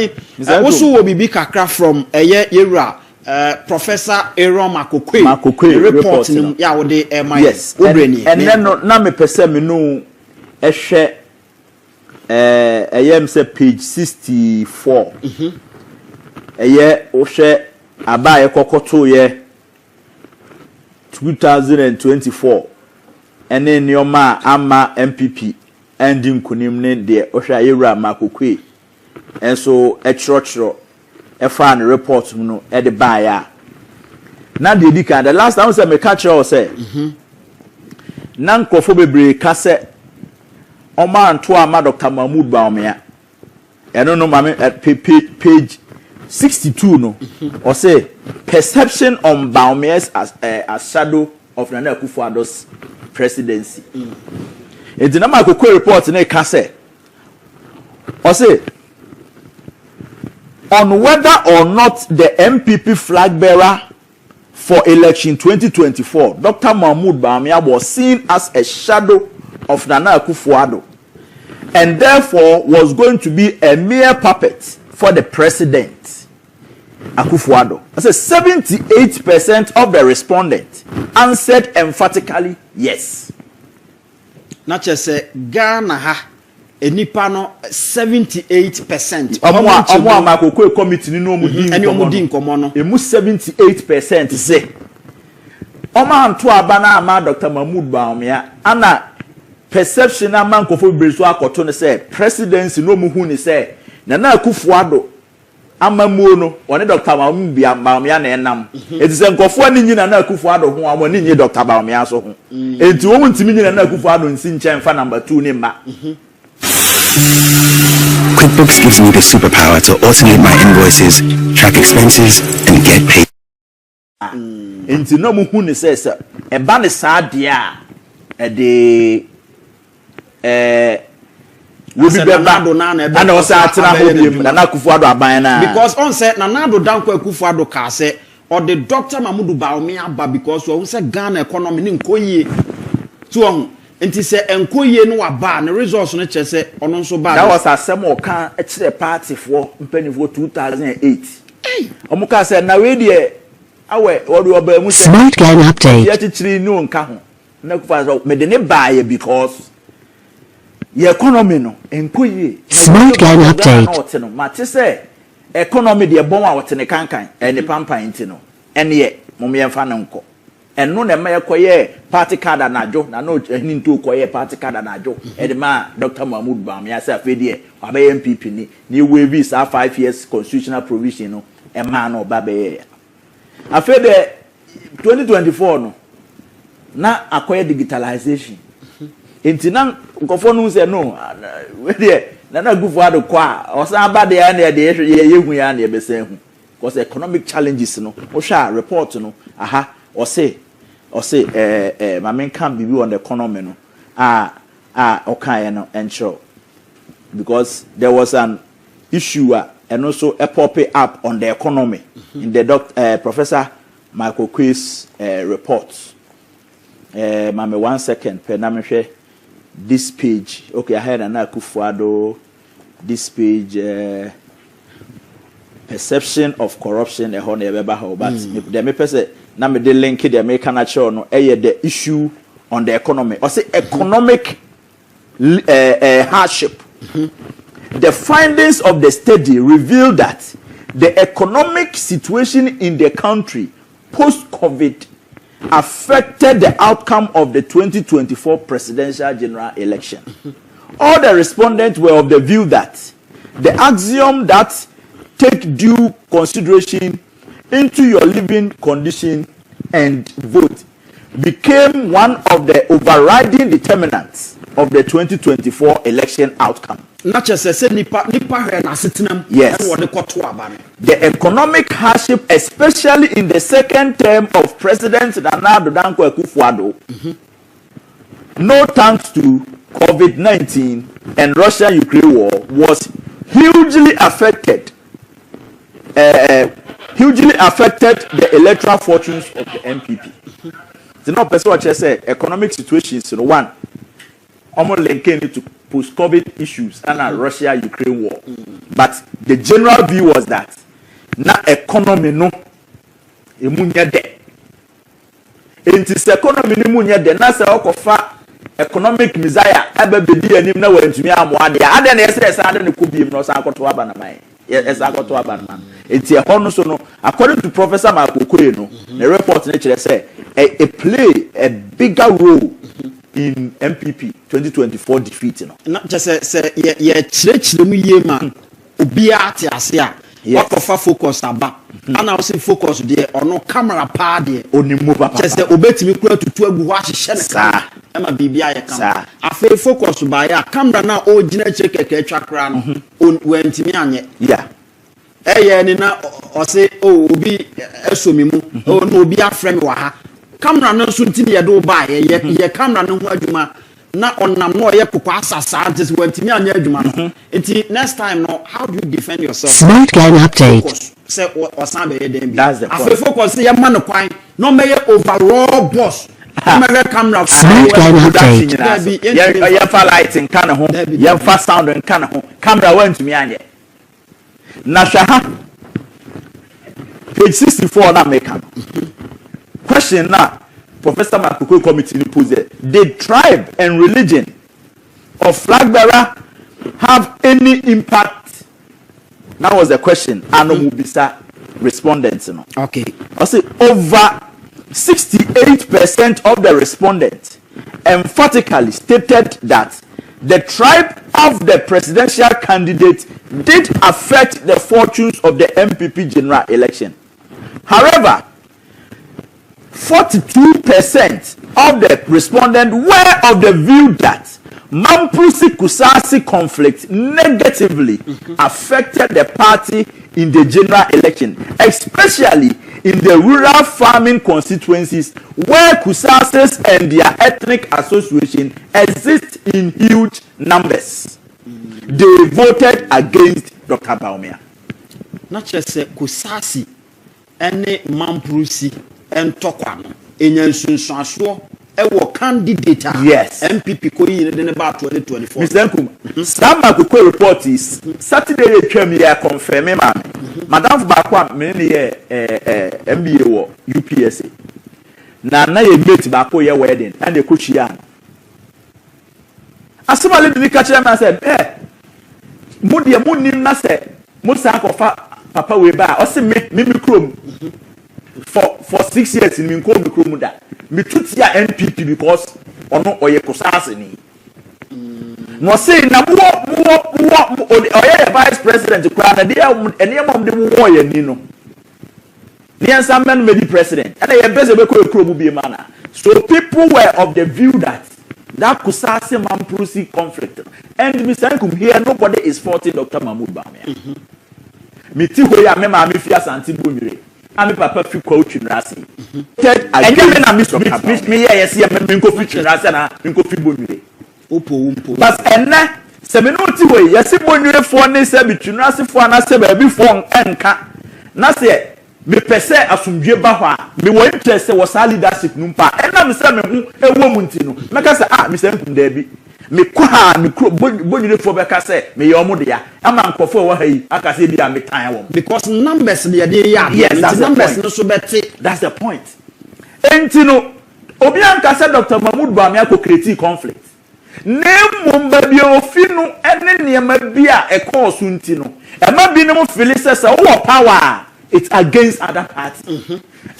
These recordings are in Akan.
Also will be kakra from Yera Professor Aaron Oquaye report yeah with the my yes and then na me pese me no ehwe ayem say page 64 ohwe abaye kokoto ye 2024 ene nioma ama MPP ending kunim ne de ohwe ayewura Oquaye enso echrochro efan report no e de ba ya na de di kan the last time say me catch you say na nkofo bebre ka se oma anto ama Dr. Mahmoud Bawumia eno no mame page 62 no or say perception on Bawumia's as shadow of Nana Akufo-Addo's presidency. It did not make a quick report in a cassette. Or say on whether or not the MPP flag bearer for election 2024, Dr. Mahmoud Bawumia was seen as a shadow of Nana Akufo-Addo and therefore was going to be a mere puppet for the president Akufo-Addo. I said 78% of the respondents answered emphatically yes. Not just say Ghana ha enipa no 78%. Omo amakoko committee ni no mu din komo no. Emu 78% say. Omo anto aba na ama Dr. Mahmoud Bawumia ana perception na man kofo breso akoto ne say presidency no mu hu ni say Nana Akufo-Addo amamuo no one Dr. Mahmoud Bawumia na enam. Eti se nkofo ani nyina Nana Akufo-Addo ho amo ni nyi Dr. Bawumia so ho. Enti wo ntimi nyina Nana Akufo-Addo nsi nchen fa number 2 ni ma. QuickBooks gives me the superpower to automate my invoices, track expenses, and get paid. Enti no mu hu ni say e ba ne sa de a e de we be bado na na o sa atena ho biem na Akufo-Addo aban na because on say Nana Danko Akufo-Addo ka say or the Dr. Mahmoud Bawumia ba because we say Ghana economy ni nkoyie to on enti say enkoyie no aba na resource no che say ono nso ba that was asem o kan e kire party for mpanifo 2008 omuka say na we de awe odu oba mu say Smart Gang Update ya chichiri ni onka ho na Akufo-Addo me de ne baaye because the economy no enkoyie Smart Gang Update no mate say economy de bon a wote ne kankan ene pampan nti no ene ye momyemfa ne nko eno na ma yekoye party card anajo na no ani nto koye party card anajo ede ma Dr. Mahmoud Bawumia say afedie abaye MPP ni waive sa 5 years constitutional provision no e ma na oba be afede 2024 no na akoye digitalization enti na nkofo no say no we de Nana Akufo-Addo kwa osan ba de ya na de yehu ya na ebese hu because economic challenges no o sha report no aha o say my main can be on the economy no okay no ensure because there was an issue and also a pop up on the economy in the Professor Michael Oquaye's report. Mame 1 second per na me hwe this page. Okay, I had Nana Akufo-Addo this page perception of corruption e ho na ebeba ho but the me pese na me de link the American actual no the issue on the economy or say economic hardship. The findings of the study reveal that the economic situation in the country post-COVID affected the outcome of the 2024 presidential general election. All the respondents were of the view that the axiom that take due consideration into your living condition and vote became one of the overriding determinants of the 2024 election outcome. Not just a nipa na sitinam. Yes. The economic hardship, especially in the second term of President Nana Danko Akufo-Addo, no thanks to COVID-19 and Russia-Ukraine war, was hugely affected the electoral fortunes of the MPP. The no person what say economic situations, one almost linking it to post-COVID issues and Russia-Ukraine war. But the general view was that na economy no emunye de. It is economy no emunye de. Na se okofa economic messiah ebe bedi anim na wantumi amoade. Ade na ese ade ne kubiem no sa akoto aba na mai. Yes, akoto aba na. Enti e hono so no according to Professor Oquaye no, the report na kire say a play a bigger role in MPP 2024 defeat no. Na just say ye chire mu ye ma obi ate ase a wakofa focus aba ana o se focus de ono camera pa de onimu papa just say obetimi kura tutu agu ho ahye ne ka e ma bibia ye camera afa focus ba ya camera na o gina chekeke twakra no wantimi anye ni na o se obi esomi mu no obi afrem wa ha camera no so ntimi ye do ba ye camera no ho adwuma na onam no ye kokwa asasa just wantimi anya adwuma no enti next time no how do you defend yourself? Smart Gang Update. Say osan be dem bi that's the point. afa focus ye man kwan no me overall boss camera Smart Gang Update. Yeah, fa lighting kan ho yeah fa sound kan ho camera wantumi anye na hwa page 64 na make am question na Professor Oquaye committee posed, did tribe and religion of flag bearer have any impact? That was the question. Anomubisa respondents. Okay. I say over 68% of the respondents emphatically stated that the tribe of the presidential candidate did affect the fortunes of the MPP general election. However, 42% of the respondents were of the view that Mamprusi-Kusasi conflict negatively affected the party in the general election, especially in the rural farming constituencies where Kusasis and their ethnic association exist in huge numbers. They voted against Dr. Bawumia. Not just Kusasi, any Mamprusi and Tokwano, Enyansunso, a candidate, yes, MPP Koyi in about 2024. Mr. Nkum, some Oquaye report is Saturday came here confirming, Madame Bakwa, many MBA or UPSA. Na ye meet Bako your wedding and the Kuchian. As soon as the catcher man said, Mudia Munim Nase, Musako Papa Weba, or say me chrome. For 6 years in Minko Mikromuda, me tutia NPP because ono oye kusasi ni. No say na oye vice president kwa na dia enema mde mu oye ni no. Ni ansa men me di president. And ye beze be ko ekromu bi mana. So people were of the view that kusasi Mamprusi conflict. And Mr. Nkum here nobody is faulting Dr. Mahmoud Bawumia. Me ti ho ya me ma me fi asante bonwire. Ami papa fi coach nrasi. Enye me na me yes me ko fi nrasi na me ko fi bonwire. Opo. But enne se me no ti we yes bonwire fo ne se bi nrasi fo na se ba bi fo enka. Na se me pese asumdwe ba ho a me wo interest wo sa leadership nu pa. Enna me se me hu ewo mu ntino. Meka se me se nkum da bi. Me kwa me bonwire fo be ka se me ye omo de ya. Ama nkofo wo ha yi aka se bi a me tan wo. Because numbers they are yes, that's numbers the no so better. That's the point. Entino Obianka said Dr. Mahmoud Bawumia ko create conflict. Name ba bi ofinu ene niema bia e cause ntino. E ma bi no feel say power it's against other party.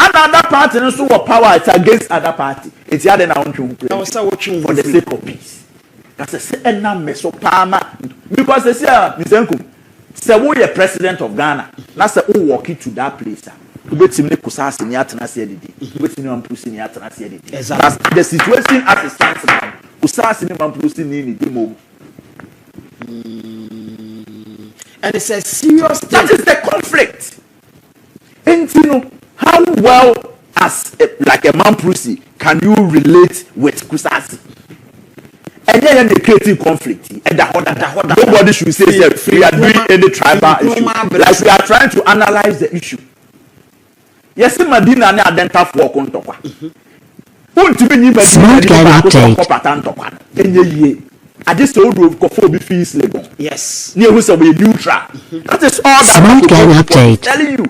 And other party no so power it's against other party. It's ya na ontwe. Now say watching for the sake of peace. That's a say na meso pama because they say Mr. Nkum say wo ye president of Ghana. Na say wo walk to that place. Ubetim ne kusasi ni atena se edidi. Ubetim ne Mamprusi ni atena se edidi. That's the situation as it stands now. Kusasi ni Mamprusi ni demo. And it's a serious thing. That is the conflict. And you know how well as like a Mamprusi can you relate with Kusasi? And then they creating conflict. And nobody should say we are doing any tribal issue. Like we are trying to analyze the issue. Yes, Madina ne adenta for kontokwa. Won't be ni Smart Gang Update. Enye ye. I just told you for be fees legal. Yes. Near who said we neutral. That is all that Smart gang update. telling you.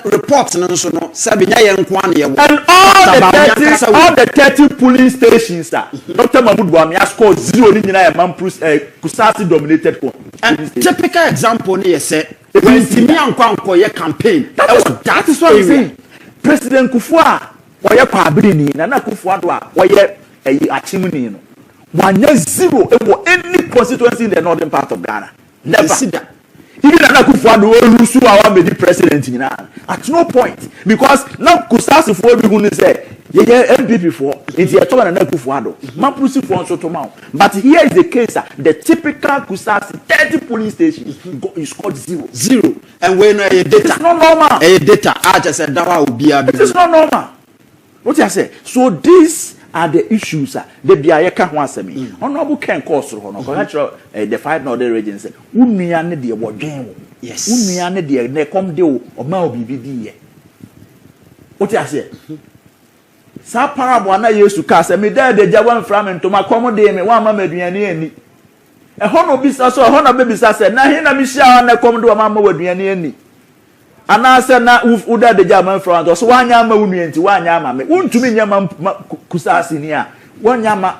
Reports no so no Sabinya Yankwan ye. And all the 30 polling stations that Dr. Mahmoud Bawumia scored 0 in Kusasi dominated one. And typical example ni say when Timi Ankwanko ye campaign. That is what I'm saying. President Kufuor oye kwabiri ni na Kufuor do a oye achimuni no. One 0 for any constituency in the northern part of Ghana. Never. Even Nana Kufuor lose our made president at no point because now Kusasi for who say MPP for it's a total Nana Kufuor Mapusi for so to but here is the case the typical Kusasi 30 police stations is called 0 and when a data it's not normal data I just said that will be it is not normal what I say so these are the issues the biaye ka ho asemi honorable ken course ho no ko the 5 northern regions say unua ne de wodwen wo yes unua ne de ne kom de o ma obibi di ye what I say sa parable na yesu ka say me da de jawan framento ma kom de me wa ma maduane ani e ho no bisa so ho na be bisa say na he na mi hia na kom de wa ma waduane ani ana se na uda de jaman front so wanya ma wunu enti wanya ama me untumi nyama Kusasi ni a wanya ma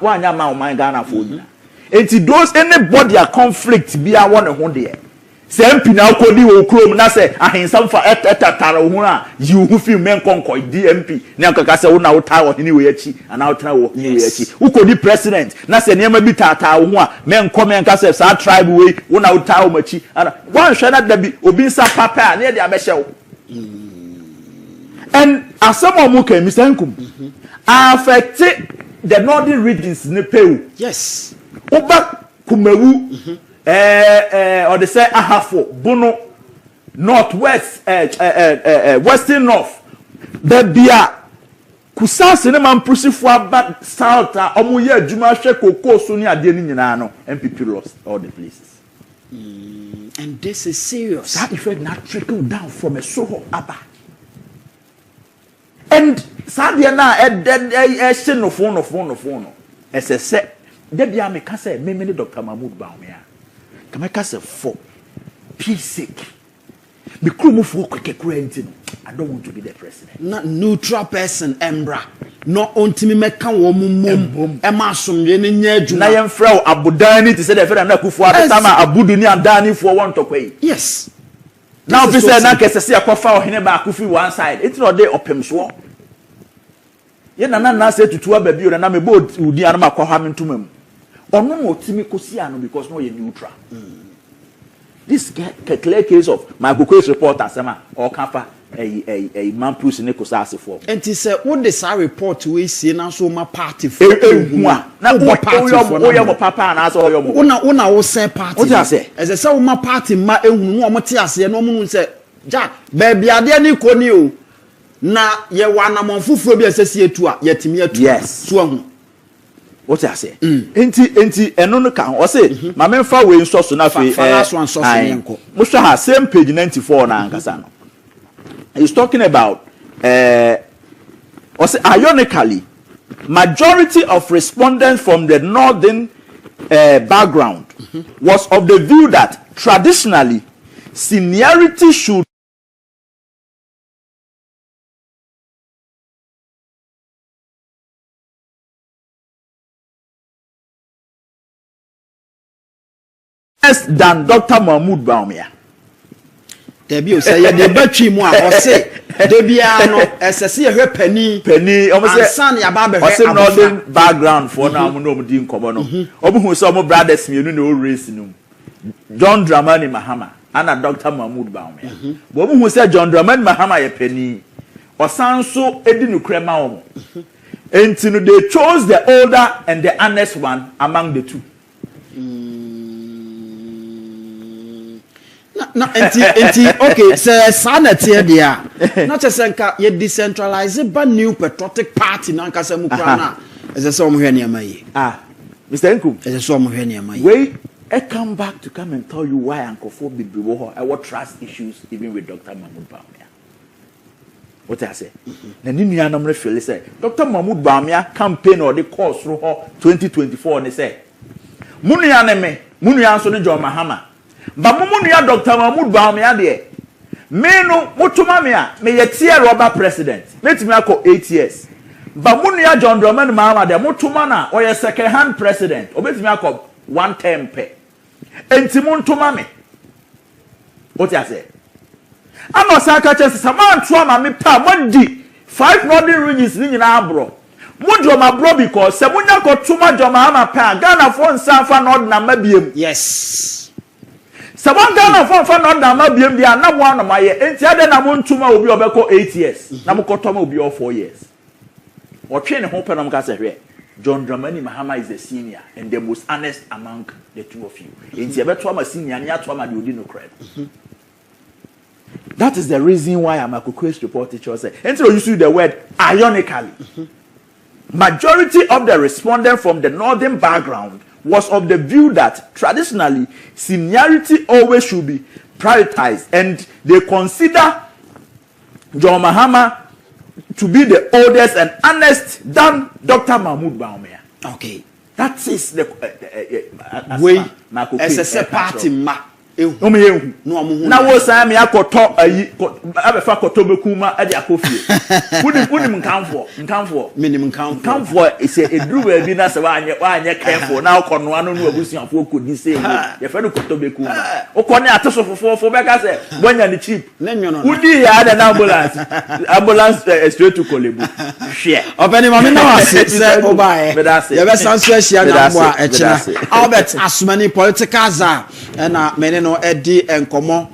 o man Ghana for nyina enti those anybody a conflict bi a won ho de se mpi na akodi wo krom na se ahensam fa etatara ho a yi hu fi men konko DMP ne akaka se wo na wo ta wo hini we achi ana wo tra wo hini we achi ukodi president na se niam bi tata wo ho a men komen ka se sa tribe we wo na wo ta wo machi ana wan hwe na da bi obi nsa papa na de abehye wo and asamo mu kan Mr. Nkum affect the northern regions ne pew yes oba kumewu or they say ahafo bono northwest western north the bia Kusasi ne man pusifo aba south omo ye adwuma hwe kokoso ni ade ni nyina no MPP lost all the places and this is serious that effect not trickle down from a soho aba and sadia na she no phone ss de bia me ka say me Dr. Mahmoud Bawumia kama ka say for peace sake me krumu fo kwekekura enti no I don't want to be the president not neutral person embra no ontimi meka wo mum e ma asomwe ne nya adwuma na yemfra abudani ti say the federal na Kufuor atama abudu ni andani fo won tokwe yes now be say na kesese akofa ohene ba akufi one side it's not dey opem so ye na say tutu aba bi o na me bo udi anama akwa me ntumam ono mo timi kosi ano because no ye neutral this clear case of my Oquaye report asema or kafa a man push ne Kusasi for enti say what the sa report we see na so ma party for na o party for o yo papa na so yo una wo say party what you say as say wo ma party ma ehunu wo mo te ase no mo say ja baby ade ni ko ni o na ye wanamon fufuo bi asesi etu a yetimi atu yes so ahu what I say enti eno no kan o say ma memfa we nso so na fe mo hwa ha same page 94 na ankasa no he's talking about ironically majority of respondents from the northern background was of the view that traditionally seniority should less than Dr. Mahmoud Bawumia. Debi o say de batwi mu a o say debi ano esese ye hwe pani o say san ya ba be hwe o say northern background for na mo no mo di nkomo no obu hu say mo brothers mienu na o race no John Dramani Mahama and Dr. Mahmoud Bawumia bo obu hu say John Dramani Mahama ye pani o san so edi no krema o enti no they chose the older and the honest one among the two. No, enti okay, so sanity dia. Not just nka ye decentralize ba new patriotic party na nka samu kra na. Eze so mo hwe ne amayi. Mr. Nkum. Eze so mo hwe ne amayi. Wait, I come back to come and tell you why Ankofo Bibi wo ho. I want trust issues even with Dr. Mahmoud Bawumia. What I say? Na ni nua nam refeel say Dr. Mahmoud Bawumia campaign or the course ro ho 2024 ne say Munuya ne me, munuya so ne John Mahama. Ba munuya Dr. Mahmoud Bawumia de. Me no mutuma me a me ye rubber president. Metimi akọ 8 years. Ba munuya John Dramani Mahama de mutuma na oye second hand president. Obetimi akọ 1 term pe. Enti muntuma me. What you say? I'm not saying that someone trauma me pa mondi 5 northern regions ni nyina abro. Mojo ma bro because semunya ko tuma joma ama pa Ghana for nsanfa north na mabiem. Yes. Semunya Ghana for north na mabiem dia na mo na maye enti ade na mo ntuma obi obeko 8 years. Na mo kotoma obi 4 years. Otwe ne ho pe na mo ka se hwe. John Dramani Mahama is the senior and the most honest among the two of you. Enti ebeto ama senior nya to ama de odi no credit. That is the reason why I'm a Oquaye report teacher say. Until you use the word ironically. Majority of the respondents from the northern background was of the view that traditionally seniority always should be prioritized, and they consider John Mahama to be the oldest and honest than Dr. Mahmoud Bawumia. Okay. That is the way as a party ma. Na wo san me akoto ayi abefa koto bekuma ade akofie woni nkanfo minim nkanfo ise eduru ba bi na se wa anye careful na okono anu no abusuafo kodi se ye fe no koto bekuma okone ateso fofo be ka se wanya ni cheap wudi ya ada na ambulance straight to Kolebu share obeni mama na wase se obae ye be sanso ahia na mo a echina Albert Asumani political za na mene no edi enkomo